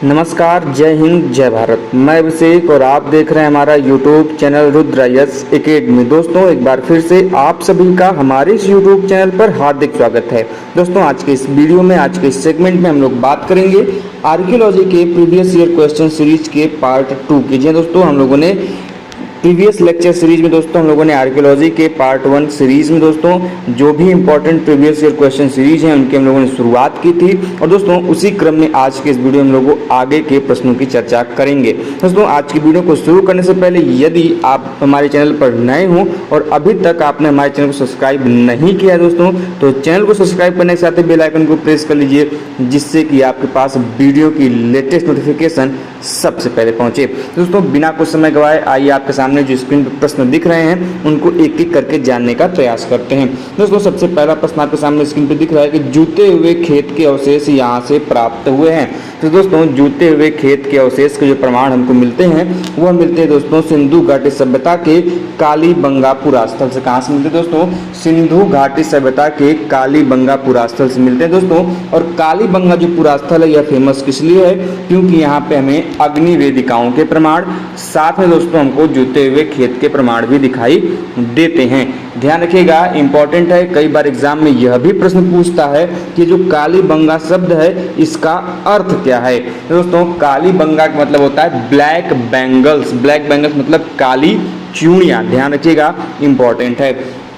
नमस्कार, जय हिंद, जय भारत। मैं अभिषेक और आप देख रहे हैं हमारा YouTube channel Rudra IAS academy. दोस्तों, एक बार फिर से आप सभी का हमारे इस यूट्यूब चैनल पर हार्दिक स्वागत है। दोस्तों, आज के इस वीडियो में, आज के इस सेगमेंट में हम लोग बात करेंगे आर्कियोलॉजी के प्रीवियस ईयर क्वेश्चन सीरीज के पार्ट 2 की। जी दोस्तों, हम लोगों ने प्रीवियस लेक्चर सीरीज में दोस्तों हम लोगों ने आर्कियोलॉजी के पार्ट 1 सीरीज में दोस्तों जो भी important previous year question series हैं उनकी हम लोगों ने शुरुआत की थी। और दोस्तों उसी क्रम में आज के इस वीडियो में हम लोग आगे के प्रश्नों की चर्चा करेंगे। दोस्तों, आज की वीडियो को शुरू करने से पहले यदि आप हमारे चैनल पर नए हों और अभी तक आपने हमारे चैनल को सब्सक्राइब नहीं किया है दोस्तों, तो चैनल को सब्सक्राइब करने के साथ ही बेल आइकन को प्रेस कर लीजिए, जिससे कि आपके पास वीडियो की लेटेस्ट नोटिफिकेशन सबसे पहले पहुंचे। दोस्तों, बिना कुछ समय गवाए आइए आपके सामने जो स्क्रीन पर प्रश्न दिख रहे हैं उनको एक एक करके जानने का प्रयास करते हैं। दोस्तों, सबसे पहला प्रश्न आपके सामने स्क्रीन पर दिख रहा है कि जूते हुए खेत के अवशेष यहाँ से प्राप्त हुए हैं। तो दोस्तों, जूते हुए खेत के अवशेष के जो प्रमाण हमको मिलते हैं वह मिलते हैं दोस्तों सिंधु घाटी सभ्यता के कालीबंगा पुरास्थल से। कहाँ से मिलते हैं दोस्तों? सिंधु घाटी सभ्यता के कालीबंगा पुरास्थल से मिलते हैं दोस्तों। और कालीबंगा जो पुरास्थल है यह फेमस किस लिए है? क्योंकि यहाँ पे हमें अग्नि वेदिकाओं के प्रमाण, साथ में दोस्तों हमको जूते हुए खेत के प्रमाण भी दिखाई देते हैं। ध्यान रखिएगा, इंपॉर्टेंट है, कई बार एग्जाम में यह भी प्रश्न पूछता है कि जो कालीबंगा शब्द है इसका अर्थ क्या है। दोस्तों, कालीबंगा का मतलब होता है ब्लैक बैंगल्स। ब्लैक बैंगल्स मतलब काली चूड़ियां। ध्यान रखिएगा, इंपॉर्टेंट है।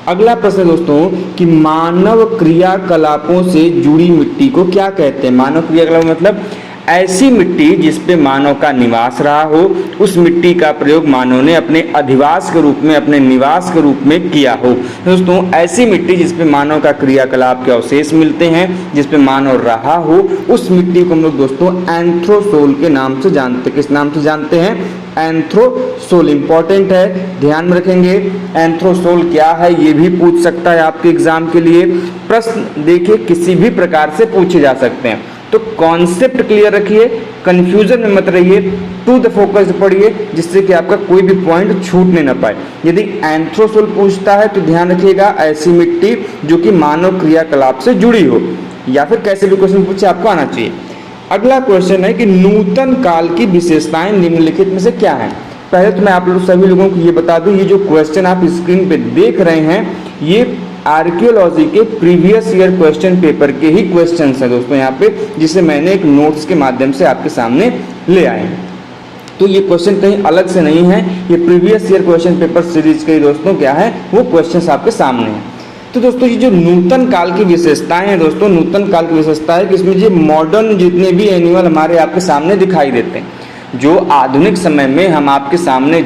अगला प्रश्न दोस्तों कि मानव क्रियाकलापों से जुड़ी मिट्टी को क्या कहते हैं? मानव क्रियाकलाप मतलब ऐसी मिट्टी जिस पे मानव का निवास रहा हो, उस मिट्टी का प्रयोग मानव ने अपने अधिवास के रूप में, अपने निवास के रूप में किया हो। दोस्तों, ऐसी मिट्टी जिस पे मानव का क्रियाकलाप के अवशेष मिलते हैं, जिस पे मानव रहा हो, उस मिट्टी को हम लोग दोस्तों एंथ्रोसोल के नाम से जानते हैं। किस नाम से जानते हैं? एंथ्रोसोल। इंपॉर्टेंट है, ध्यान में रखेंगे। एंथ्रोसोल क्या है ये भी पूछ सकता है आपके एग्जाम के लिए। प्रश्न देखिए किसी भी प्रकार से पूछे जा सकते हैं, तो कॉन्सेप्ट क्लियर रखिए, कंफ्यूजन में मत रहिए, टू द फोकस पढ़िए, जिससे कि आपका कोई भी पॉइंट छूटने न पाए। यदि एंथ्रोसोल पूछता है तो ध्यान रखिएगा ऐसी मिट्टी जो कि मानव क्रियाकलाप से जुड़ी हो, या फिर कैसे भी क्वेश्चन पूछे आपको आना चाहिए। अगला क्वेश्चन है कि नूतन काल की विशेषताएं निम्नलिखित में से क्या हैं? पहले तो मैं आप लोग सभी लोगों को ये बता दूं, ये जो क्वेश्चन आप स्क्रीन पे देख रहे हैं ये आर्कियोलॉजी के प्रीवियस ईयर क्वेश्चन पेपर के ही क्वेश्चंस हैं दोस्तों यहाँ पे, जिसे मैंने एक नोट्स के माध्यम से आपके सामने ले आए हैं। तो ये क्वेश्चन कहीं अलग से नहीं है, ये previous year question paper series के दोस्तों क्या है वो क्वेश्चंस आपके सामने हैं। तो दोस्तों ये जो नूतन काल की विशेषताएं हैं दोस्तों, नूतन काल की विशेषता है कि इसमें जो मॉडर्न जितने भी एनिमल हमारे आपके सामने दिखाई देते हैं, जो आधुनिक समय में हम आपके सामने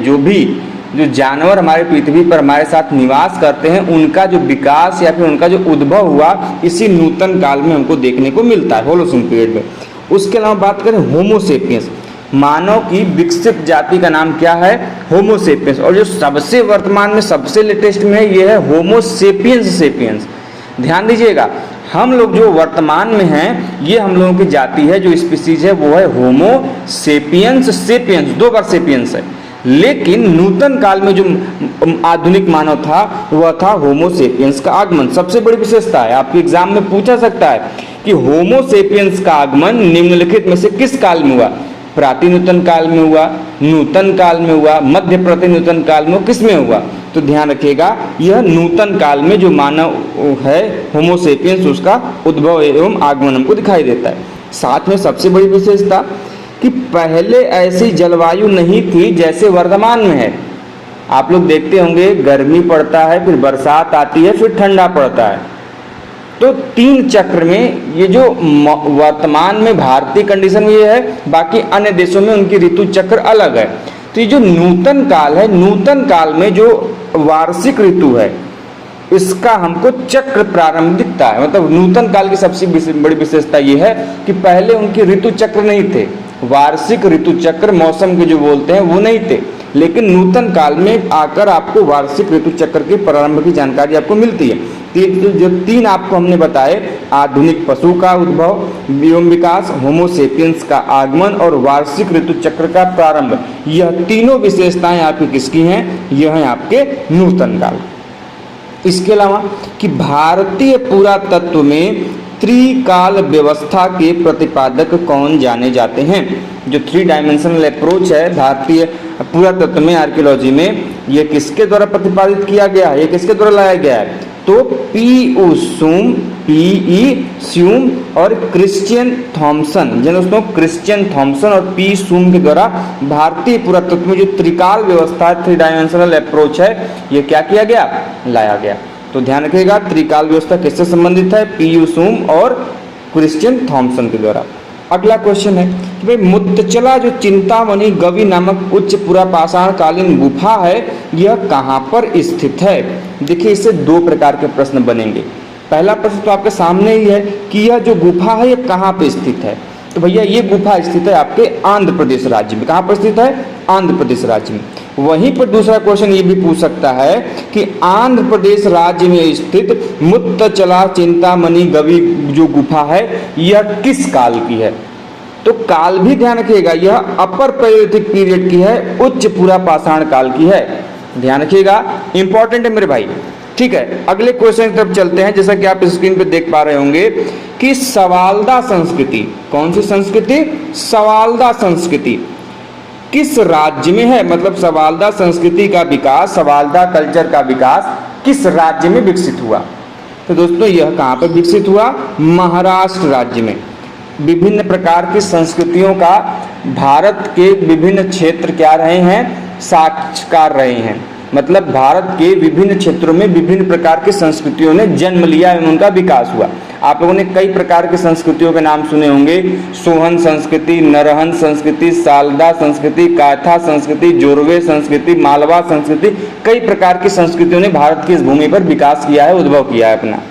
जो जानवर हमारे पृथ्वी पर हमारे साथ निवास करते हैं, उनका जो विकास या फिर उनका जो उद्भव हुआ इसी नूतन काल में हमको देखने को मिलता है, होलोसिन पीरियड में। उसके अलावा बात करें होमोसेपियंस, मानव की विकसित जाति का नाम क्या है? होमोसेपियंस। और जो सबसे वर्तमान में सबसे लेटेस्ट में है ये है होमोसेपियंस सेपियंस। ध्यान दीजिएगा, हम लोग जो वर्तमान में हैं ये हम लोगों की जाति है, जो स्पीसीज है वो है होमोसेपियंस सेपियंस, 2 बार सेपियंस है। लेकिन नूतन काल में जो आधुनिक मानव था वह था होमोसेपियंस का आगमन। सबसे बड़ी विशेषता है, आपके एग्जाम में पूछा सकता है कि होमोसेपियंस का आगमन निम्नलिखित में से किस काल में हुआ? प्रातिनूतन काल में हुआ, नूतन काल में हुआ, मध्य प्रतिनूतन काल में, किस में हुआ? तो ध्यान रखिएगा, यह नूतन काल में जो मानव है होमोसेपियंस उसका उद्भव एवं आगमन हमको दिखाई देता है। साथ में सबसे बड़ी विशेषता कि पहले ऐसी जलवायु नहीं थी जैसे वर्तमान में है। आप लोग देखते होंगे गर्मी पड़ता है, फिर बरसात आती है, फिर ठंडा पड़ता है। तो 3 चक्र में ये जो वर्तमान में भारतीय कंडीशन में ये है, बाकी अन्य देशों में उनकी ऋतु चक्र अलग है। तो ये जो नूतन काल है, नूतन काल में जो वार्षिक ऋतु है इसका हमको चक्र प्रारंभ दिखता है। मतलब नूतन काल की सबसे बड़ी विशेषता ये है कि पहले उनके ऋतु चक्र नहीं थे, वार्षिक ऋतु चक्र मौसम के जो बोलते हैं वो नहीं थे, लेकिन नूतन काल में आकर आपको वार्षिक ऋतु चक्र के प्रारंभ की जानकारी आपको मिलती है। जो 3 आपको हमने बताए, आधुनिक पशु का उद्भव एवं विकास, होमोसेपियंस का आगमन और वार्षिक ऋतु चक्र का प्रारंभ, यह तीनों विशेषताएं आपकी किसकी हैं? यह है आपके नूतन काल। इसके अलावा कि भारतीय पुरातत्व में त्रिकाल व्यवस्था के प्रतिपादक कौन जाने जाते हैं? जो 3 डायमेंशनल अप्रोच है भारतीय पुरातत्व में, आर्कियोलॉजी में, ये किसके द्वारा प्रतिपादित किया गया है, ये किसके द्वारा लाया गया है? तो पी.ई. स्यूम और क्रिश्चियन थॉमसन, जिन दोस्तों क्रिश्चियन थॉमसन और पी सूम के द्वारा भारतीय पुरातत्व में जो त्रिकाल व्यवस्था 3 डायमेंशनल अप्रोच है, ये क्या किया गया? लाया गया। तो ध्यान रखिएगा, त्रिकाल व्यवस्था किससे संबंधित है? पी.यू. सूम और क्रिश्चियन थॉमसन के द्वारा। अगला क्वेश्चन है कि भाई मुत्तचला जो चिंतामणि गवि नामक उच्च पुरापाषाण कालीन गुफा है, यह कहाँ पर स्थित है? देखिए, इससे 2 प्रकार के प्रश्न बनेंगे। पहला प्रश्न तो आपके सामने ही है कि यह जो गुफा है ये कहाँ पे स्थित है। तो भैया ये गुफा स्थित है आपके आंध्र प्रदेश राज्य में। कहाँ पर स्थित है? आंध्र प्रदेश राज्य में। वहीं पर दूसरा क्वेश्चन ये भी पूछ सकता है कि आंध्र प्रदेश राज्य में स्थित मुत्तचला चिंतामणि गवि जो गुफा है यह किस काल की है? तो काल भी ध्यान रखिएगा, यह अपर पैलेयोलिथिक पीरियड की है, उच्च पुरापाषाण काल की है। ध्यान रखिएगा, इंपॉर्टेंट है मेरे भाई। ठीक है, अगले क्वेश्चन की तरफ चलते हैं। जैसा कि आप स्क्रीन पे देख पा रहे होंगे कि सवालदा संस्कृति, कौन सी संस्कृति? सवालदा संस्कृति किस राज्य में है? मतलब सवालदा संस्कृति का विकास, सवालदा कल्चर का विकास किस राज्य में विकसित हुआ? तो दोस्तों यह कहाँ पर विकसित हुआ? महाराष्ट्र राज्य में। विभिन्न प्रकार की संस्कृतियों का भारत के विभिन्न क्षेत्र क्या रहे हैं? साक्षकार रहे हैं। मतलब भारत के विभिन्न क्षेत्रों में विभिन्न प्रकार की संस्कृतियों ने जन्म लिया एवं उनका विकास हुआ। आप लोगों ने कई प्रकार की संस्कृतियों के नाम सुने होंगे। सोहन संस्कृति, नरहन संस्कृति, सालदा संस्कृति, काथा संस्कृति, जोरवे संस्कृति, मालवा संस्कृति, कई प्रकार की संस्कृतियों ने भारत की इस भूमि पर विकास किया है, उद्भव किया है अपना।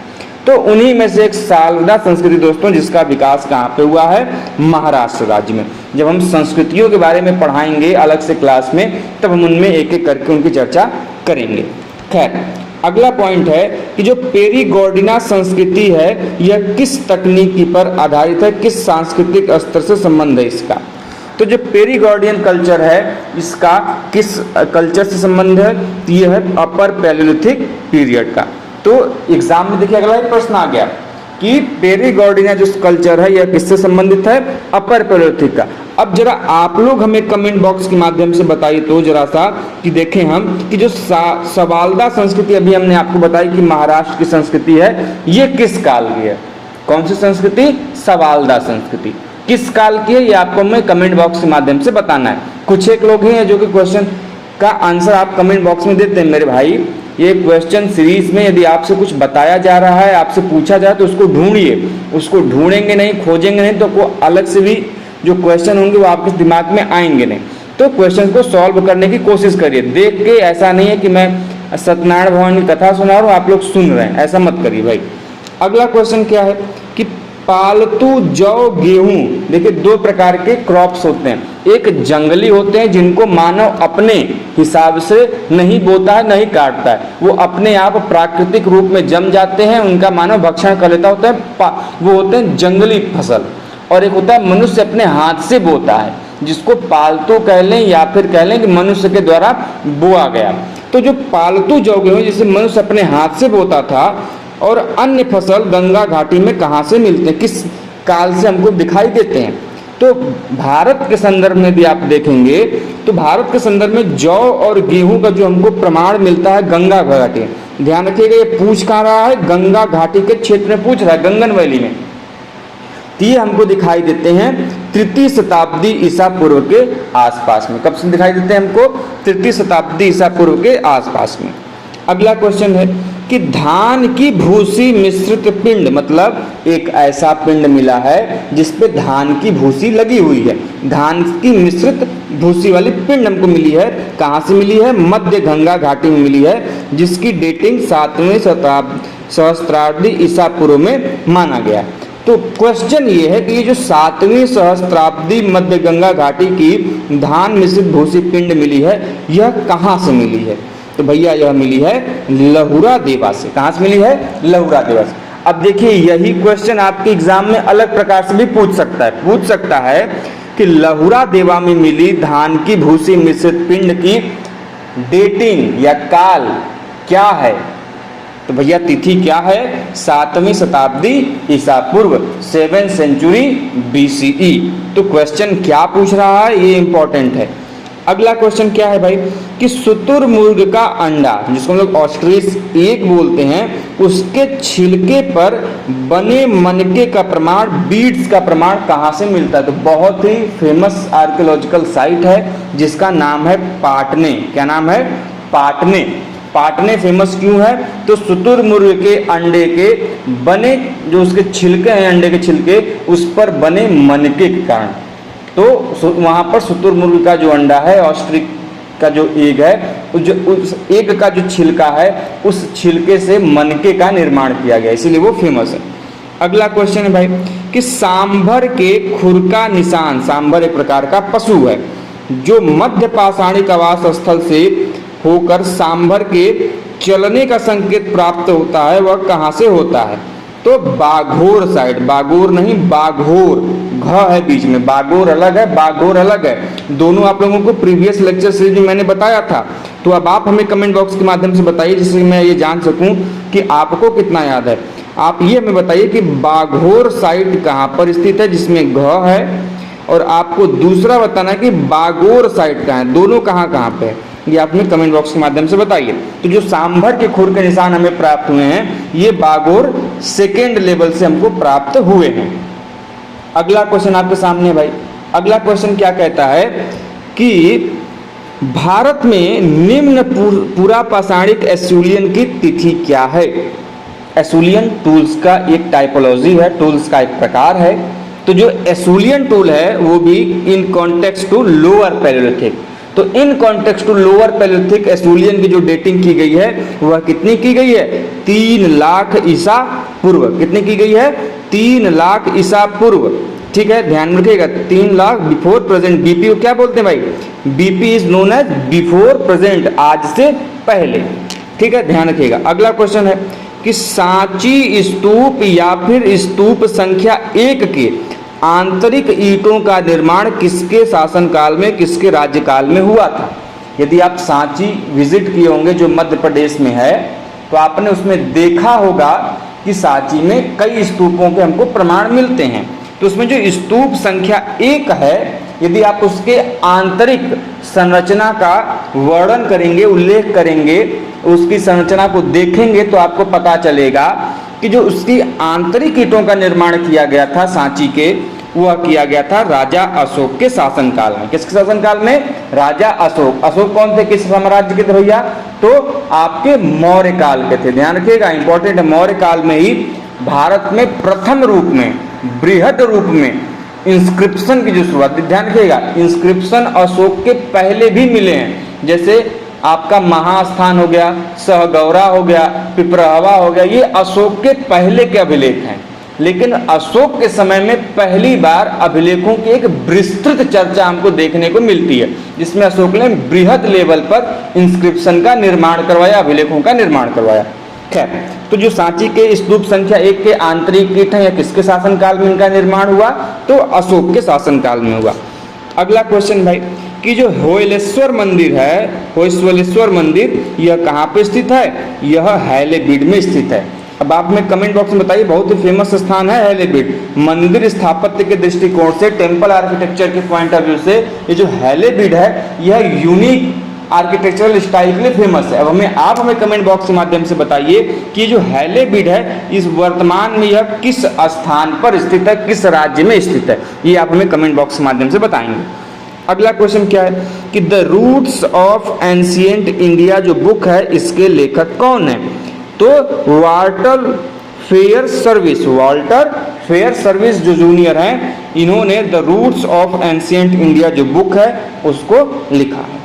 तो उन्हीं में से एक सालदा संस्कृति दोस्तों, जिसका विकास कहाँ पे हुआ है? महाराष्ट्र राज्य में। जब हम संस्कृतियों के बारे में पढ़ाएंगे अलग से क्लास में, तब हम उनमें एक एक करके उनकी चर्चा करेंगे। खैर, अगला पॉइंट है कि जो पेरिगॉर्डिना संस्कृति है यह किस तकनीकी पर आधारित है, किस सांस्कृतिक स्तर से संबंध है इसका? तो जो पेरिगॉर्डियन कल्चर है इसका किस कल्चर से संबंध है? यह है अपर पैलेयोलिथिक पीरियड का। तो एग्जाम में देखिए अगला प्रश्न आ गया कि पेरिगॉर्डिना जो कल्चर है यह किससे संबंधित है? अपर पैलेयोलिथिक का। अब जरा आप लोग हमें कमेंट बॉक्स के माध्यम से बताइए तो जरा सा कि देखें हम कि जो सवालदा संस्कृति अभी हमने आपको बताई कि महाराष्ट्र की संस्कृति है, ये किस काल की है? कौन सी संस्कृति? सवालदा संस्कृति किस काल की है, ये आपको हमें कमेंट बॉक्स के माध्यम से बताना है। कुछ एक लोग हैं जो कि क्वेश्चन का आंसर आप कमेंट बॉक्स में देते हैं। मेरे भाई, ये क्वेश्चन सीरीज में यदि आपसे कुछ बताया जा रहा है, आपसे पूछा जाए तो उसको ढूंढिए। उसको ढूंढेंगे नहीं, खोजेंगे नहीं तो को अलग से भी जो क्वेश्चन होंगे वो आपके दिमाग में आएंगे नहीं। तो क्वेश्चन को सॉल्व करने की कोशिश करिए। देख के ऐसा नहीं है कि मैं सत्यनारायण भगवान की कथा सुना रहा हूँ, आप लोग सुन रहे हैं, ऐसा मत करिए भाई। अगला क्वेश्चन क्या है कि पालतू जौ गेहूं, देखिए 2 प्रकार के क्रॉप्स होते हैं। एक जंगली होते हैं जिनको मानव अपने हिसाब से नहीं बोता है, नहीं काटता है, वो अपने आप प्राकृतिक रूप में जम जाते हैं, उनका मानव भक्षण कर लेता होता है, वो होते हैं जंगली फसल। और एक होता है मनुष्य अपने हाथ से बोता है, जिसको पालतू कह लें या फिर कह लें कि मनुष्य के द्वारा बोआ गया। तो जो पालतू जौ गेहूं जिसे मनुष्य अपने हाथ से बोता था, और अन्य फसल गंगा घाटी में कहाँ से मिलते हैं, किस काल से हमको दिखाई देते हैं? तो भारत के संदर्भ में भी आप देखेंगे तो भारत के संदर्भ में जौ और गेहूं का जो हमको प्रमाण मिलता है गंगा घाटी। ध्यान रखिएगा, ये पूछ कहाँ रहा है? गंगा घाटी के क्षेत्र में पूछ रहा है, गंगन वैली में। तो ये हमको दिखाई देते हैं 3री शताब्दी ईसा पूर्व के आसपास में। कब से दिखाई देते हैं हमको? 3री शताब्दी ईसा पूर्व के आसपास में। अगला क्वेश्चन है कि धान की भूसी मिश्रित पिंड, मतलब एक ऐसा पिंड मिला है जिसपे धान की भूसी लगी हुई है, धान की मिश्रित भूसी वाली पिंड हमको मिली है। कहाँ से मिली है? मध्य गंगा घाटी में मिली है, जिसकी डेटिंग 7वीं सहस्त्राब्दी ईसा पूर्व में माना गया है। तो क्वेश्चन ये है कि ये जो 7वीं सहस्त्राब्दी मध्य गंगा घाटी की धान मिश्रित भूसी पिंड मिली है, यह कहाँ से मिली है? तो भैया यह मिली है लहुरा देवा से। कहाँ से मिली है? लहुरा देवा से। अब देखिए यही क्वेश्चन आपके एग्जाम में अलग प्रकार से भी पूछ सकता है कि लहुरा देवा में मिली धान की भूसी मिश्रित पिंड की डेटिंग या काल क्या है? तो भैया तिथि क्या है? 7वीं शताब्दी ईसा पूर्व, 7th सेंचुरी BCE। तो क्वेश्चन क्या पूछ रहा है ये इंपॉर्टेंट है। अगला क्वेश्चन क्या है भाई कि शुतुरमुर्ग का अंडा, जिसको हम लोग ऑस्ट्रिच एग बोलते हैं, उसके छिलके पर बने मनके का प्रमाण, बीड्स का प्रमाण कहाँ से मिलता है? तो बहुत ही फेमस आर्कियोलॉजिकल साइट है जिसका नाम है पाटने। क्या नाम है? पाटने। पाटने फेमस क्यों है? तो शुतुरमुर्ग के अंडे के बने, जो उसके छिलके हैं, अंडे के छिलके, उस पर बने मनके के कारण। तो वहाँ पर शुतुरमुर्ग का जो अंडा है, ऑस्ट्रिच का जो एग है, उस एग का जो छिलका है, उस छिलके से मनके का निर्माण किया गया, इसीलिए वो फेमस है। अगला क्वेश्चन है भाई कि सांभर के खुर का निशान, सांभर एक प्रकार का पशु है जो मध्य पाषाणिक आवास स्थल से होकर सांभर के चलने का संकेत प्राप्त होता है, वह कहाँ से होता है? तो बाघोर साइड, बागोर नहीं बाघोर, घ है बीच में, बागोर अलग है, बाघोर अलग है। दोनों आप लोगों को प्रीवियस लेक्चर सीरीज में मैंने बताया था। तो अब आप हमें कमेंट बॉक्स के माध्यम से बताइए, जिससे मैं ये जान सकूं कि आपको कितना याद है। आप ये हमें बताइए कि बाघोर साइट कहाँ पर स्थित है, जिसमें घ है, और आपको दूसरा बताना है कि बागोर साइट कहाँ है, दोनों कहाँ कहाँ पे है, ये आप हमें कमेंट बॉक्स के माध्यम से बताइए। तो जो सांभर के खुर के निशान हमें प्राप्त हुए हैं, ये बागोर सेकेंड लेवल से हमको प्राप्त हुए हैं। अगला क्वेश्चन आपके सामने भाई, अगला क्वेश्चन क्या कहता है कि भारत में निम्न पूरा पाषाणिक एस्यूलियन की तिथि क्या है? एस्यूलियन टूल्स का एक टाइपोलॉजी है, टूल्स का एक प्रकार है। तो जो एस्यूलियन टूल है वो भी in context to lower palaeolithic, तो in context to lower palaeolithic Acheulian की जो डेटिंग की गई है वह कितनी की गई है? 3 लाख ईसा पूर्व। कितनी की गई है? 3 लाख ईसा पूर्व। ठीक है, ध्यान में रखिएगा, 3 लाख बिफोर प्रेजेंट। बीपी को क्या बोलते हैं भाई? BP is known as before present, आज से पहले। ठीक है, ध्यान रखिएगा। अगला क्वेश्चन है कि सांची स्तूप या फिर स्तूप संख्या 1 के आंतरिक ईंटों का निर्माण किसके शासनकाल में, किसके राज्यकाल में हुआ था? यदि आप सांची विजिट किए होंगे जो मध्य प्रदेश में है, तो आपने उसमें देखा होगा कि सांची में कई स्तूपों के हमको प्रमाण मिलते हैं। तो उसमें जो स्तूप संख्या 1 है, यदि आप उसके आंतरिक संरचना का वर्णन करेंगे, उल्लेख करेंगे, उसकी संरचना को देखेंगे, तो आपको पता चलेगा कि जो उसकी आंतरिक ईंटों का निर्माण किया गया था सांची के, वह किया गया था राजा अशोक के शासनकाल में। किसके शासनकाल में? राजा अशोक। अशोक कौन थे, किस साम्राज्य के थे भैया? तो आपके मौर्य काल के थे। ध्यान रखिएगा, इंपॉर्टेंट है। मौर्य काल में ही भारत में प्रथम रूप में, बृहद रूप में इंस्क्रिप्शन की जो शुरुआत, ध्यान रखिएगा, इंस्क्रिप्शन अशोक के पहले भी मिले हैं। जैसे आपका महास्थान हो गया, सहगौरा हो गया, पिपरहवा हो गया, ये अशोक के पहले के अभिलेख हैं। लेकिन अशोक के समय में पहली बार अभिलेखों की एक विस्तृत चर्चा हमको देखने को मिलती है, जिसमें अशोक ने बृहद लेवल पर इंस्क्रिप्शन का निर्माण करवाया, अभिलेखों का निर्माण करवाया। खैर, तो जो सांची के स्तूप संख्या 1 के आंतरिक ईंट है, या किसके शासनकाल में इनका निर्माण हुआ? तो अशोक के शासनकाल में हुआ। अगला क्वेश्चन भाई कि जो होयलेश्वर मंदिर है, होयसवलेश्वर मंदिर, यह कहाँ पे स्थित है? यह हैलेबीड में स्थित है। अब आप में कमेंट बॉक्स में बताइए, बहुत ही फेमस स्थान है हैलेबीड। मंदिर स्थापत्य के दृष्टिकोण से, टेम्पल आर्किटेक्चर के पॉइंट ऑफ व्यू से, ये जो हैलेबीड है यह यूनिक आर्किटेक्चरल स्टाइल के लिए फेमस है। अब आप हमें कमेंट बॉक्स के माध्यम से बताइए कि जो हैलेबीड है, इस वर्तमान में यह किस स्थान पर स्थित है, किस राज्य में स्थित है, ये आप हमें कमेंट बॉक्स के माध्यम से बताएंगे। अगला क्वेश्चन क्या है कि the roots of ancient India जो बुक है, इसके लेखक कौन है? तो Walter Fair Service, Walter Fair Service जो जूनियर हैं, इन्होंने the roots of ancient India जो बुक है उसको लिखा है।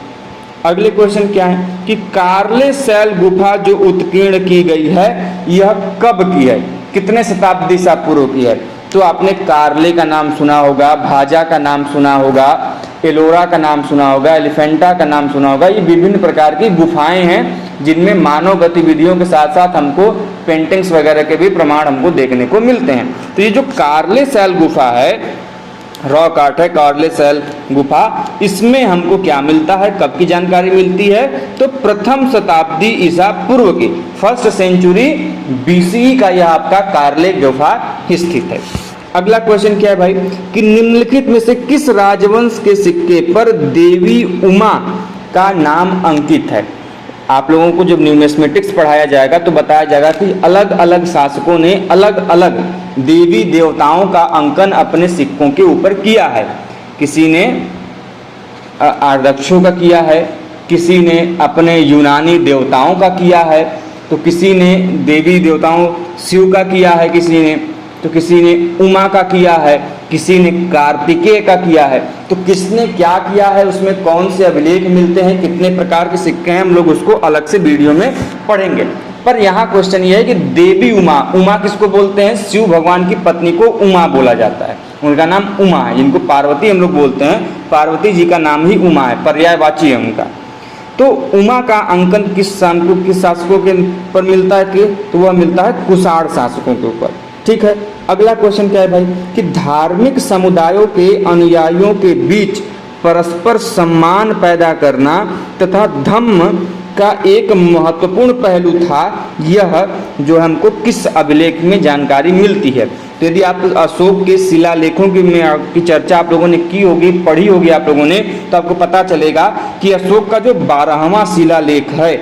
अगले क्वेश्चन क्या है कि कार्ले सैल गुफा जो उत्कीर्ण की गई है, यह कब की है, कितने शताब्दी ईसा पूर्व की है? तो आपने कार्ले का नाम सुना होगा, भाजा का नाम सुना होगा, एलोरा का नाम सुना होगा, एलिफेंटा का नाम सुना होगा। ये विभिन्न प्रकार की गुफाएं हैं जिनमें मानव गतिविधियों के साथ साथ हमको पेंटिंग्स वगैरह के भी प्रमाण हमको देखने को मिलते हैं। तो ये जो कार्ले सैल गुफा है, रॉक आर्ट है, कार्ले सेल गुफा, इसमें हमको क्या मिलता है, कब की जानकारी मिलती है, तो प्रथम शताब्दी ईसा पूर्व की, फर्स्ट सेंचुरी बीसी का यह आपका कार्ले गुफा स्थित है। अगला क्वेश्चन क्या है भाई कि निम्नलिखित में से किस राजवंश के सिक्के पर देवी उमा का नाम अंकित है। आप लोगों को जब न्यूमिस्मेटिक्स पढ़ाया जाएगा तो बताया जाएगा कि अलग अलग शासकों ने अलग अलग देवी देवताओं का अंकन अपने सिक्कों के ऊपर किया है। किसी ने आर्दक्षों का किया है, किसी ने अपने यूनानी देवताओं का किया है, तो किसी ने देवी देवताओं शिव का किया है, किसी ने उमा का किया है, किसी ने कार्तिकेय का किया है। तो किसने क्या किया है, उसमें कौन से अभिलेख मिलते हैं, कितने प्रकार के सिक्के हैं, हम लोग उसको अलग से वीडियो में पढ़ेंगे। पर यहाँ क्वेश्चन ये है कि देवी उमा किसको बोलते हैं, शिव भगवान की पत्नी को उमा बोला जाता है, उनका नाम उमा है, जिनको पार्वती हम लोग बोलते हैं, पार्वती जी का नाम ही उमा है, पर्यायवाची है उनका। तो उमा का अंकन किस शासकों के पर मिलता है तो वह मिलता है कुषाण शासकों के ऊपर। ठीक है, अगला क्वेश्चन क्या है भाई कि धार्मिक समुदायों के अनुयायियों के बीच परस्पर सम्मान पैदा करना तथा धम्म का एक महत्वपूर्ण पहलू था, यह जो हमको किस अभिलेख में जानकारी मिलती है। तो यदि आप अशोक के शिलालेखों की चर्चा आप लोगों ने की होगी, पढ़ी होगी आप लोगों ने, तो आपको पता चलेगा कि अशोक का जो 12वां शिलालेख है,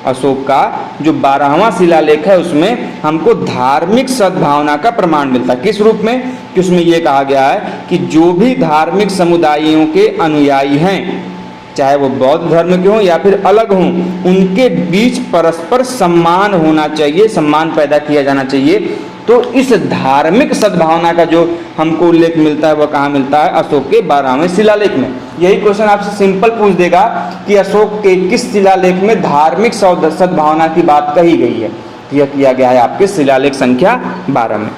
अशोक का जो 12वां शिलालेख है, उसमें हमको धार्मिक सद्भावना का प्रमाण मिलता है। किस रूप में कि उसमें यह कहा गया है कि जो भी धार्मिक समुदायों के अनुयायी हैं, चाहे वो बौद्ध धर्म के हों या फिर अलग हों, उनके बीच परस्पर सम्मान होना चाहिए, सम्मान पैदा किया जाना चाहिए। तो इस धार्मिक सद्भावना का जो हमको उल्लेख मिलता है वह कहाँ मिलता है, अशोक के 12वें शिलालेख में। यही क्वेश्चन आपसे सिंपल पूछ देगा कि अशोक के किस शिलालेख में धार्मिक सद्भावना की बात कही गई है। यह किया गया है आपके शिलालेख संख्या 12 में।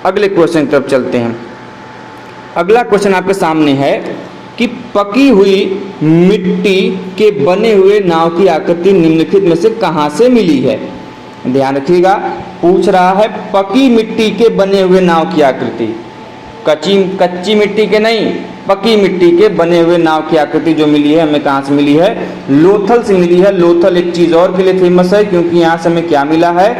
अगले क्वेश्चन की तरफ चलते हैं। अगला क्वेश्चन आपके सामने है कि पकी हुई मिट्टी के बने हुए नाव की आकृति निम्नलिखित में से कहाँ से मिली है। ध्यान रखिएगा, पूछ रहा है पकी मिट्टी के बने हुए नाव की आकृति, कच्ची मिट्टी के नहीं, पकी मिट्टी के बने हुए नाव की आकृति जो मिली है हमें कहाँ से मिली है, लोथल से मिली है। लोथल एक चीज और के लिए फेमस है क्योंकि यहाँ से हमें क्या मिला है,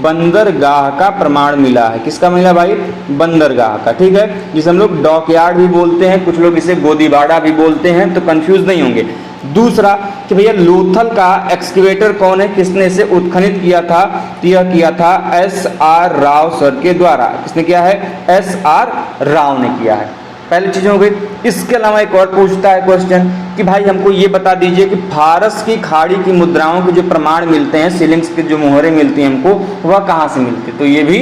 बंदरगाह का प्रमाण मिला है। किसका मिला भाई, बंदरगाह का। ठीक है, जिसे हम लोग डॉकयार्ड भी बोलते हैं, कुछ लोग इसे गोदीबाड़ा भी बोलते हैं, तो कंफ्यूज नहीं होंगे। दूसरा कि भैया लोथल का एक्सकेवेटर कौन है, किसने इसे उत्खनित किया था, तो यह किया था S.R. राव सर के द्वारा। किसने किया है, S.R. राव ने किया है। पहली चीज हो गई। इसके अलावा एक और पूछता है क्वेश्चन कि भाई हमको ये बता दीजिए कि फारस की खाड़ी की मुद्राओं के जो प्रमाण मिलते हैं, सीलिंग्स की जो मोहरें मिलती हैं हमको, वह कहाँ से मिलती है, तो ये भी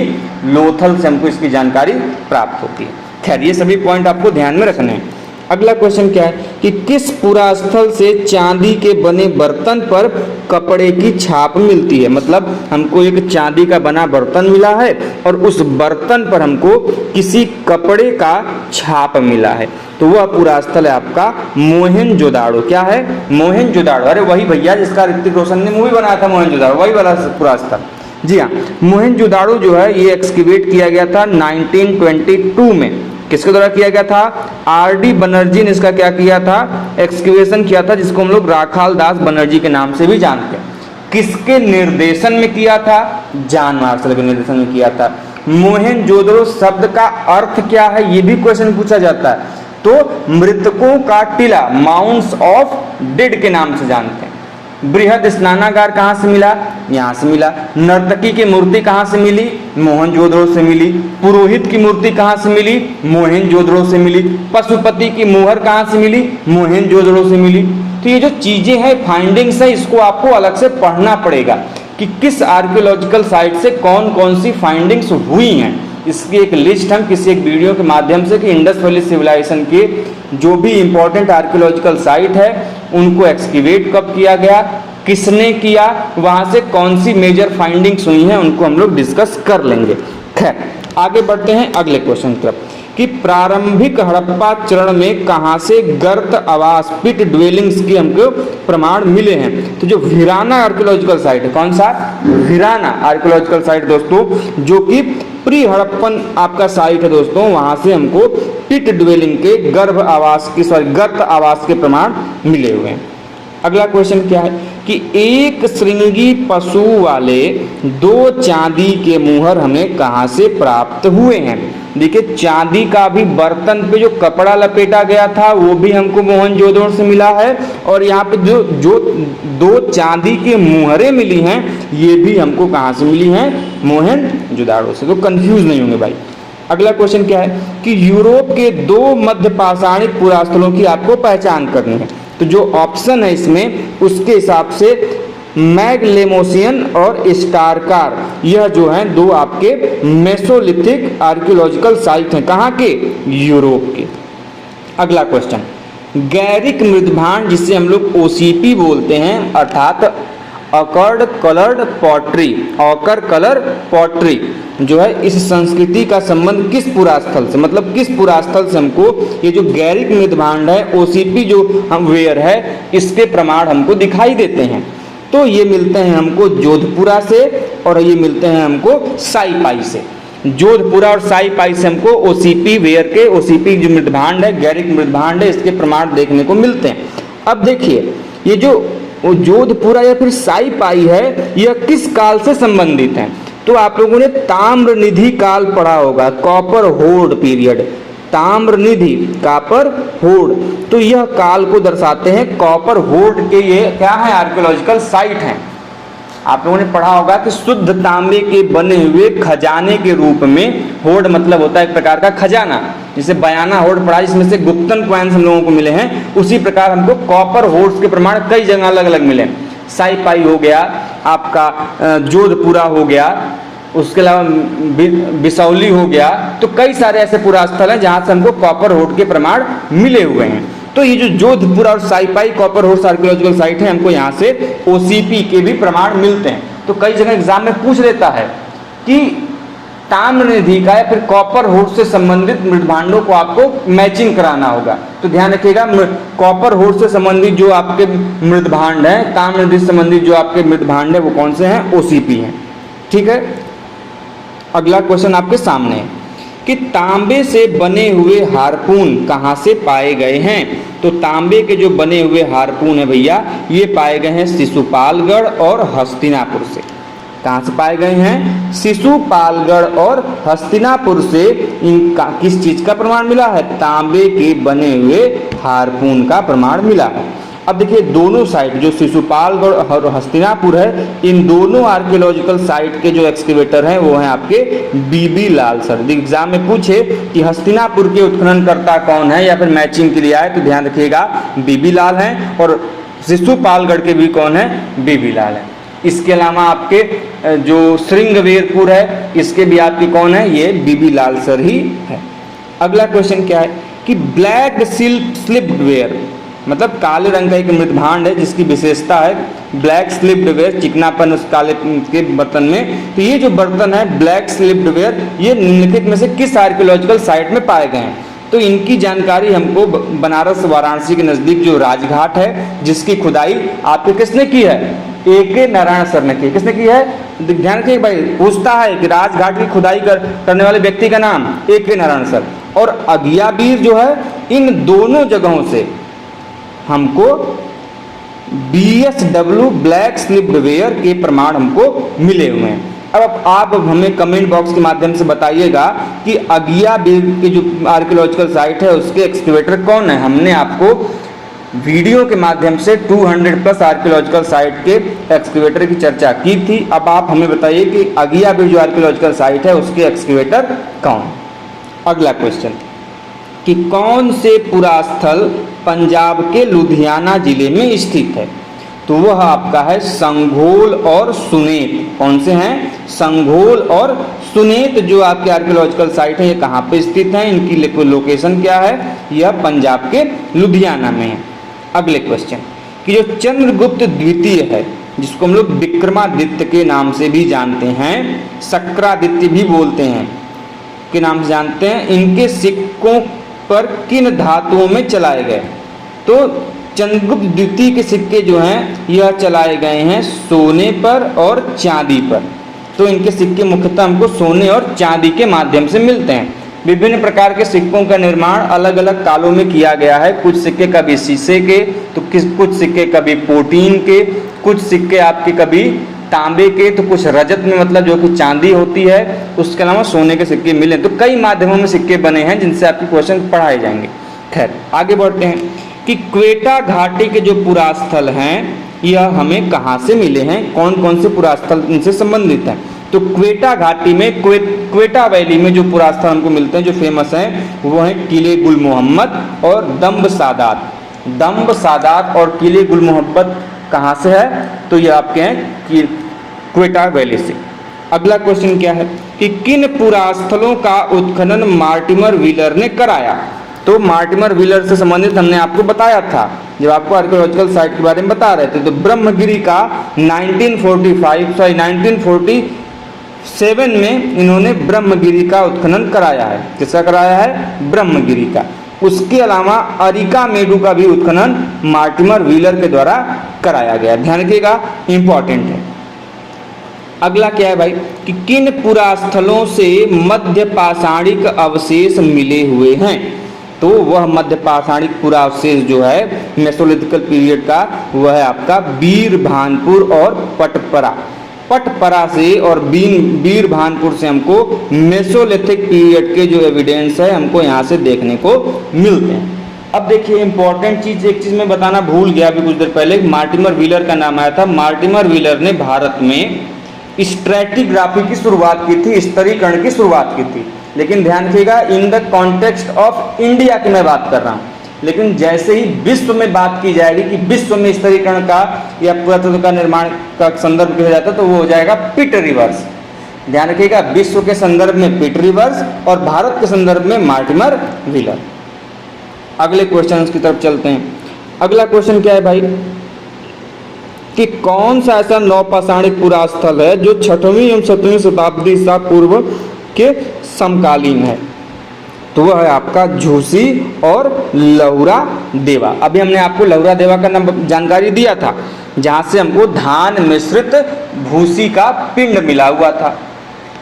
लोथल से हमको इसकी जानकारी प्राप्त होती है। खैर ये सभी पॉइंट आपको ध्यान में रखने हैं। अगला क्वेश्चन क्या है कि किस पुरास्थल से चांदी के बने बर्तन पर कपड़े की छाप मिलती है। मतलब हमको एक चांदी का बना बर्तन मिला है और उस बर्तन पर हमको किसी कपड़े का छाप मिला है, तो वह पुरास्थल है आपका मोहनजोदाड़ो। क्या है, मोहनजोदाड़ो। अरे वही भैया जिसका ऋतिक रोशन ने मूवी बनाया था, मोहनजोदाड़ो, वही वाला पुरास्थल। जी हाँ, मोहनजोदाड़ो जो है ये एक्सकेवेट किया गया था 1922 में। किसके द्वारा किया गया था, R.D. बनर्जी ने इसका क्या किया था, एक्सकेवेशन किया था, जिसको हम लोग राखाल दास बनर्जी के नाम से भी जानते हैं। किसके निर्देशन में किया था, जॉन मार्शल के निर्देशन में किया था। मोहनजोदड़ो शब्द का अर्थ क्या है, ये भी क्वेश्चन पूछा जाता है। तो मृतकों का टीला, माउंट्स ऑफ डेड के नाम से जानते हैं। बृहद स्नानागार कहाँ से मिला, यहाँ से मिला। नर्तकी की मूर्ति कहाँ से मिली, मोहनजोदड़ो से मिली। पुरोहित की मूर्ति कहाँ से मिली, मोहनजोदड़ो से मिली। पशुपति की मोहर कहाँ से मिली, मोहनजोदड़ो से मिली। तो ये जो चीजें हैं, फाइंडिंग्स है, इसको आपको अलग से पढ़ना पड़ेगा कि किस आर्कियोलॉजिकल साइट से कौन कौन सी फाइंडिंग्स हुई हैं। इसकी एक लिस्ट हम किसी एक वीडियो के माध्यम से कि इंडस वैली सिविलाइजेशन के जो भी इंपॉर्टेंट आर्कियोलॉजिकल साइट है उनको एक्सकेवेट कब किया गया, किसने किया, वहां से कौन सी मेजर फाइंडिंग्स हुई हैं, उनको हम लोग डिस्कस कर लेंगे। खैर आगे बढ़ते हैं अगले क्वेश्चन की तरफ कि प्रारंभिक हड़प्पा चरण में कहां से गर्त आवास पिट ड्वेलिंग्स के हमको प्रमाण मिले हैं। तो जो वीराना आर्कियोलॉजिकल साइट है, कौन सा, वीराना आर्कियोलॉजिकल साइट दोस्तों, जो कि प्री हड़प्पन आपका साइट है दोस्तों, वहां से हमको पिट ड्वेलिंग के गर्त आवास के प्रमाण मिले हुए हैं। अगला क्वेश्चन क्या है कि एक श्रृंगी पशु वाले 2 चांदी के मुहर हमें कहाँ से प्राप्त हुए हैं। देखिए चांदी का भी बर्तन पे जो कपड़ा लपेटा गया था वो भी हमको मोहनजोदड़ो से मिला है, और यहाँ पे जो 2 चांदी की मुहरें मिली हैं ये भी हमको कहाँ से मिली हैं, मोहनजोदड़ो से। तो कंफ्यूज नहीं होंगे भाई। अगला क्वेश्चन क्या है कि यूरोप के 2 मध्य पाषाणिक पुरास्थलों की आपको पहचान करनी है। तो जो ऑप्शन है इसमें उसके हिसाब से मैगलेमोसियन और स्टारकार, यह जो है 2 आपके मेसोलिथिक आर्कियोलॉजिकल साइट हैं, कहाँ के, यूरोप के। अगला क्वेश्चन, गैरिक मृदभांड जिसे हम लोग ओसीपी बोलते हैं अर्थात ऑकर कलर पॉटरी जो है, इस संस्कृति का संबंध किस पुरास्थल से, मतलब किस पुरास्थल से हमको ये जो गैरिक मृदभांड है ओसीपी जो हम वेयर है इसके प्रमाण हमको दिखाई देते हैं। तो ये मिलते हैं हमको जोधपुरा से और ये मिलते हैं हमको साइपाई से। जोधपुरा और साइपाई से हमको ओसीपी वेयर के, ओसीपी जो मृदभांड है गैरिक मृदभांड है, इसके प्रमाण देखने को मिलते हैं। अब देखिए ये जो जोधपुरा या फिर साइपाई है यह किस काल से संबंधित है। तो आप लोगों ने ताम्रनिधि काल पढ़ा होगा, कॉपर होर्ड पीरियड, ताम्रनिधि कॉपर होर्ड, तो यह काल को दर्शाते हैं। कॉपर होर्ड के ये क्या है, आर्कियोलॉजिकल साइट हैं। आप लोगों ने पढ़ा होगा कि शुद्ध तांबे के बने हुए खजाने के रूप में, होर्ड मतलब होता है एक प्रकार का खजाना, जिसे बयाना होर्ड पढ़ा जिसमें से गुप्तन कॉइन्स हम लोगों को मिले हैं, उसी प्रकार हमको कॉपर होर्ड्स के प्रमाण कई जगह अलग अलग मिले। साइपाई हो गया आपका, जोधपुरा हो गया, उसके अलावा बिसौली हो गया, तो कई सारे ऐसे पुरास्थल हैं जहां से हमको कॉपर होर्ड के प्रमाण मिले हुए हैं। तो ये जो जोधपुरा और साइपाई कॉपर होर्ड आर्कियोलॉजिकल साइट है हमको यहाँ से ओसीपी के भी प्रमाण मिलते हैं। तो कई जगह एग्जाम में पूछ लेता है कि ताम्रनिधि का या फिर कॉपर होर्ड से संबंधित मृदभांडों को आपको मैचिंग कराना होगा। तो ध्यान रखिएगा कॉपर होर्ड से संबंधित जो आपके मृदभांड है, ताम्रनिधि से संबंधित जो आपके मृदभांड है वो कौन से हैं, ओसीपी हैं। ठीक है, अगला क्वेश्चन आपके सामने है कि तांबे से बने हुए हारपून कहाँ से पाए गए हैं। तो तांबे के जो बने हुए हारपून है भैया ये पाए गए हैं शिशुपालगढ़ और हस्तिनापुर से। कहाँ से पाए गए हैं, शिशुपालगढ़ और हस्तिनापुर से। इनका किस चीज का प्रमाण मिला है, तांबे के बने हुए हारपून का प्रमाण मिला है। अब देखिए दोनों साइट जो शिशुपालगढ़ और हस्तिनापुर है, इन दोनों आर्कियोलॉजिकल साइट के जो एक्सकेवेटर हैं वो हैं आपके बीबी लाल सर। एग्जाम में पूछे कि हस्तिनापुर के उत्खननकर्ता कौन है या फिर मैचिंग के लिए आए तो ध्यान रखिएगा बीबी लाल हैं, और शिशुपालगढ़ के भी कौन है, बीबी लाल है। इसके अलावा आपके जो श्रृंगवेरपुर है इसके भी आपकी कौन है, ये बीबी लाल सर ही है। अगला क्वेश्चन क्या है कि ब्लैक स्लिप्ड वेयर, मतलब काले रंग का एक मृदभांड है जिसकी विशेषता है ब्लैक स्लिप्ड वेयर, चिकनापन उस काले के बर्तन में। तो ये जो बर्तन है ब्लैक स्लिप्ड वेयर ये निम्नलिखित में से किस आर्कियोलॉजिकल साइट में पाए गए हैं। तो इनकी जानकारी हमको बनारस वाराणसी के नजदीक जो राजघाट है जिसकी खुदाई आपके किसने की है, A.K. नारायण सर ने की। किसने की है, ध्यान रखिए भाई, पूछता है कि राजघाट की खुदाई करने वाले व्यक्ति का नाम A.K. नारायण सर। और अगियाबीर जो है, इन दोनों जगहों से हमको BSW ब्लैक स्लिप्ड वेयर के प्रमाण हमको मिले हुए हैं। अब आप हमें कमेंट बॉक्स के माध्यम से बताइएगा कि अगियाबीर की जो आर्कियोलॉजिकल साइट है उसके एक्सकेवेटर कौन है। हमने आपको वीडियो के माध्यम से 200 प्लस आर्कियोलॉजिकल साइट के एक्सकेवेटर की चर्चा की थी। अब आप हमें बताइए कि अगियाबीर जो आर्कियोलॉजिकल साइट है उसके एक्सकेवेटर कौन। अगला क्वेश्चन कि कौन से पुरास्थल पंजाब के लुधियाना जिले में स्थित है। तो वह आपका है संघोल और सुनेत। कौन से हैं, संघोल और सुनेत जो आपके आर्कियोलॉजिकल साइट है ये कहाँ पे स्थित है, इनकी लोकेशन क्या है, यह पंजाब के लुधियाना में है। अगले क्वेश्चन कि जो चंद्रगुप्त द्वितीय है जिसको हम लोग विक्रमादित्य के नाम से भी जानते हैं, शक्रादित्य भी बोलते हैं के नाम से जानते हैं, इनके सिक्कों पर किन धातुओं में चलाए गए। तो चंद्रगुप्त द्वितीय के सिक्के जो हैं यह चलाए गए हैं सोने पर और चांदी पर। तो इनके सिक्के मुख्यतः हमको सोने और चांदी के माध्यम से मिलते हैं। विभिन्न प्रकार के सिक्कों का निर्माण अलग अलग कालों में किया गया है। कुछ सिक्के कभी शीशे के, तो कुछ सिक्के कभी प्रोटीन के, कुछ सिक्के आपके कभी तांबे के, तो कुछ रजत में मतलब जो कि चांदी होती है, उसके अलावा सोने के सिक्के मिले। तो कई माध्यमों में सिक्के बने हैं जिनसे आपके क्वेश्चन पढ़ाए जाएंगे। खैर आगे बढ़ते हैं कि क्वेटा घाटी के जो पुरास्थल हैं यह हमें कहाँ से मिले हैं, कौन कौन से पुरास्थल इनसे संबंधित हैं। तो क्वेटा घाटी में क्वेटा वैली में जो पुरास्थल हमको मिलते हैं जो फेमस हैं वो हैं किले गुल मोहम्मद और दम्ब सादात। दम्ब सादात और किले गुल मोहम्मद कहाँ से है, तो ये आपके हैं कि क्वेटा वैली से। अगला क्वेश्चन क्या है कि किन पुरास्थलों का उत्खनन मार्टिमर व्हीलर ने कराया। तो मार्टिमर व्हीलर से संबंधित हमने आपको बताया था जब आपको आर्कियोलॉजिकल साइट के बारे में बता रहे थे। तो ब्रह्मगिरी का 1947 में इन्होंने ब्रह्मगिरी का उत्खनन कराया है। किसका कराया है, ब्रह्मगिरी का। उसके अलावा अरिका मेडू का भी उत्खनन मार्टिमर व्हीलर के द्वारा कराया गया। ध्यान रखिएगा, इंपॉर्टेंट है। अगला क्या है भाई कि किन पुरास्थलों से मध्य पाषाणिक अवशेष मिले हुए हैं। तो वह मध्य पाषाणिक पुरावशेष जो है मेसोलिथिकल पीरियड का वह है आपका बीरभानपुर और पटपरा से और बीरभानपुर से हमको मेसोलिथिक पीरियड के जो एविडेंस है हमको यहाँ से देखने को मिलते हैं। अब देखिए इंपॉर्टेंट चीज, एक चीज मैं बताना भूल गया अभी कुछ देर पहले, मार्टिमर व्हीलर का नाम आया था। मार्टिमर व्हीलर ने भारत में स्ट्रैटिग्राफी की शुरुआत की थी, स्तरीकरण की शुरुआत की थी। लेकिन ध्यान रखिएगा in the context of India की मैं बात कर रहा हूँ। लेकिन जैसे ही विश्व में बात की जाएगी कि विश्व में स्तरीकरण का या पुरातत्व का निर्माण का संदर्भ किया जाता है तो वो हो जाएगा पिट रिवर्स। ध्यान रखिएगा विश्व के संदर्भ में पिट रिवर्स और भारत के संदर्भ में मार्टिमर व्हीलर। अगले क्वेश्चन की तरफ चलते हैं। अगला क्वेश्चन क्या है भाई कि कौन सा ऐसा नवपाषाणिक पुरास्थल है जो 6वीं एवं 7वीं शताब्दी ईसा पूर्व के समकालीन है। तो वह है आपका झूसी और लहुरा देवा। अभी हमने आपको लहुरा देवा का नाम जानकारी दिया था जहां से हमको धान मिश्रित भूसी का पिंड मिला हुआ था।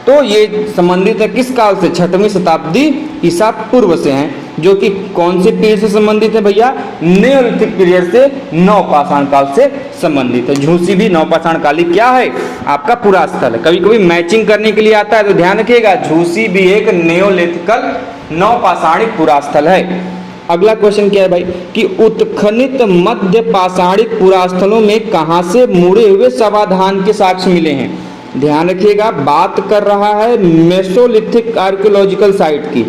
तो ये संबंधित है किस काल से, 6वीं शताब्दी ईसा पूर्व से हैं, जो कि कौन से पीरियड से संबंधित है भैया, नियोलिथिक पीरियड से नवपाषाण काल से संबंधित है। झूसी भी नवपाषाण काली क्या है आपका पुरास्थल है। कभी कभी मैचिंग करने के लिए आता है तो ध्यान रखिएगा झूसी भी एक नियोलिथिकल नवपाषाणिक पुरास्थल है। अगला क्वेश्चन क्या है भाई कि उत्खनित मध्य पाषाणिक पुरास्थलों में कहां से मुड़े हुए समाधान के साक्ष्य मिले हैं। ध्यान रखिएगा बात कर रहा है मेसोलिथिक आर्कियोलॉजिकल साइट की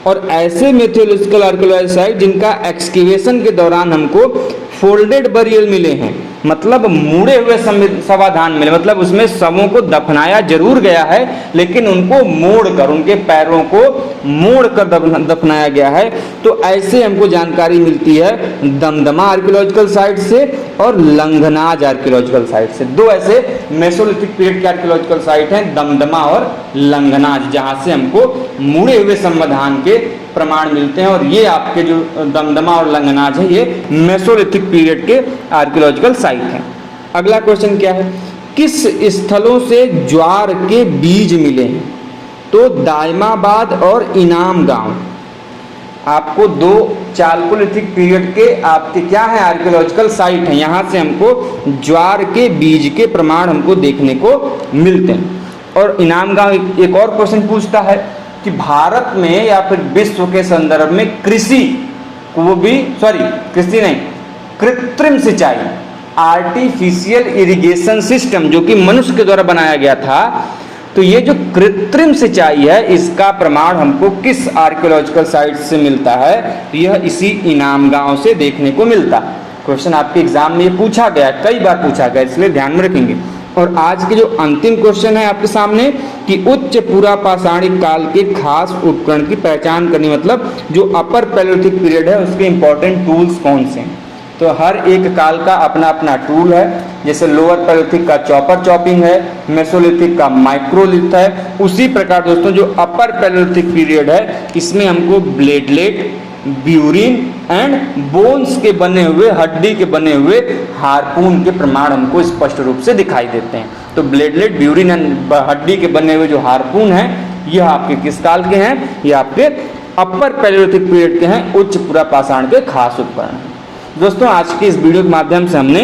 और ऐसे मेसोलिथिकल आर्कियोलॉजिकल साइट जिनका एक्सकेवेशन के दौरान हमको फोल्डेड बरियल मिले हैं, मतलब मुड़े हुए समाधान मिले, मतलब उसमें शवों को दफनाया जरूर गया है लेकिन उनको मोड़कर, उनके पैरों को मोड़कर दफनाया गया है। तो ऐसे हमको जानकारी मिलती है दमदमा आर्कियोलॉजिकल साइट से और लंघनाज आर्कियोलॉजिकल साइट से। दो ऐसे मेसोलिथिक पीरियड के आर्कियोलॉजिकल साइट हैं, दमदमा और लंघनाज, जहां से हमको मुड़े हुए समाधान के प्रमाण मिलते हैं। और ये आपके जो दमदमा और लंघनाज है ये मेसोलिथिक पीरियड के आर्कियोलॉजिकल साइट हैं। अगला क्वेश्चन क्या है किस स्थलों से ज्वार के बीज मिले हैं। तो दायमाबाद और इनाम गांव आपको दो चालकोलिथिक पीरियड के आपके क्या है आर्कियोलॉजिकल साइट हैं, यहाँ से हमको ज्वार के बीज के प्रमाण हमको देखने को मिलते हैं। और इनाम गांव एक और क्वेश्चन पूछता है कि भारत में या फिर विश्व के संदर्भ में कृषि नहीं, कृत्रिम सिंचाई, आर्टिफिशियल इरिगेशन सिस्टम जो कि मनुष्य के द्वारा बनाया गया था, तो ये जो कृत्रिम सिंचाई है इसका प्रमाण हमको किस आर्कियोलॉजिकल साइट से मिलता है, यह इसी इनाम गांव से देखने को मिलता है। क्वेश्चन आपके एग्जाम में ये पूछा गया, कई बार पूछा गया, इसलिए ध्यान में रखेंगे। और आज के जो अंतिम क्वेश्चन है आपके सामने कि उच्च पुरापाषाणिक काल के खास उपकरण की पहचान करनी, मतलब जो अपर पैलियोलिथिक पीरियड है उसके इंपॉर्टेंट टूल्स कौन से हैं। तो हर एक काल का अपना अपना टूल है, जैसे लोअर पैलियोलिथिक का चॉपर चॉपिंग है, मेसोलिथिक का माइक्रोलिथ है। उसी प्रकार दोस्तों जो अपर पैलियोलिथिक पीरियड है इसमें हमको ब्लेडलेट, ब्यूरिन एंड बोन्स के बने हुए, हड्डी के बने हुए हार्पून के प्रमाण हमको स्पष्ट रूप से दिखाई देते हैं। तो ब्लेडलेट ब्यूरिन हड्डी के बने हुए जो हार्पून हैं यह आपके किस काल के हैं, ये आपके अपर पैलियोलिथिक पीरियड के हैं, उच्च पुरापाषाण के खास उपकरण हैं। दोस्तों आज के इस वीडियो के माध्यम से हमने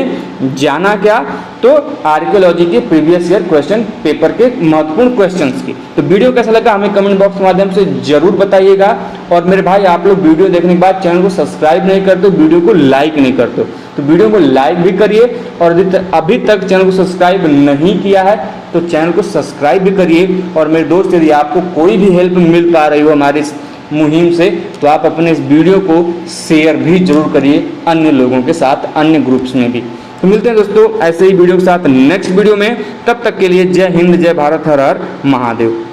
जाना क्या, तो आर्कियोलॉजी के प्रीवियस ईयर क्वेश्चन पेपर के महत्वपूर्ण क्वेश्चंस की। तो वीडियो कैसा लगा हमें कमेंट बॉक्स के माध्यम से जरूर बताइएगा। और मेरे भाई आप लोग वीडियो देखने के बाद चैनल को सब्सक्राइब नहीं करते, वीडियो को लाइक नहीं करते, तो वीडियो को लाइक भी करिए। और अभी तक चैनल को सब्सक्राइब नहीं किया है तो चैनल को सब्सक्राइब भी करिए। और मेरे दोस्त यदि आपको कोई भी हेल्प मिल पा रही हो हमारी मुहिम से तो आप अपने इस वीडियो को शेयर भी जरूर करिए अन्य लोगों के साथ, अन्य ग्रुप्स में भी। तो मिलते हैं दोस्तों ऐसे ही वीडियो के साथ नेक्स्ट वीडियो में। तब तक के लिए जय हिंद, जय भारत, हर हर महादेव।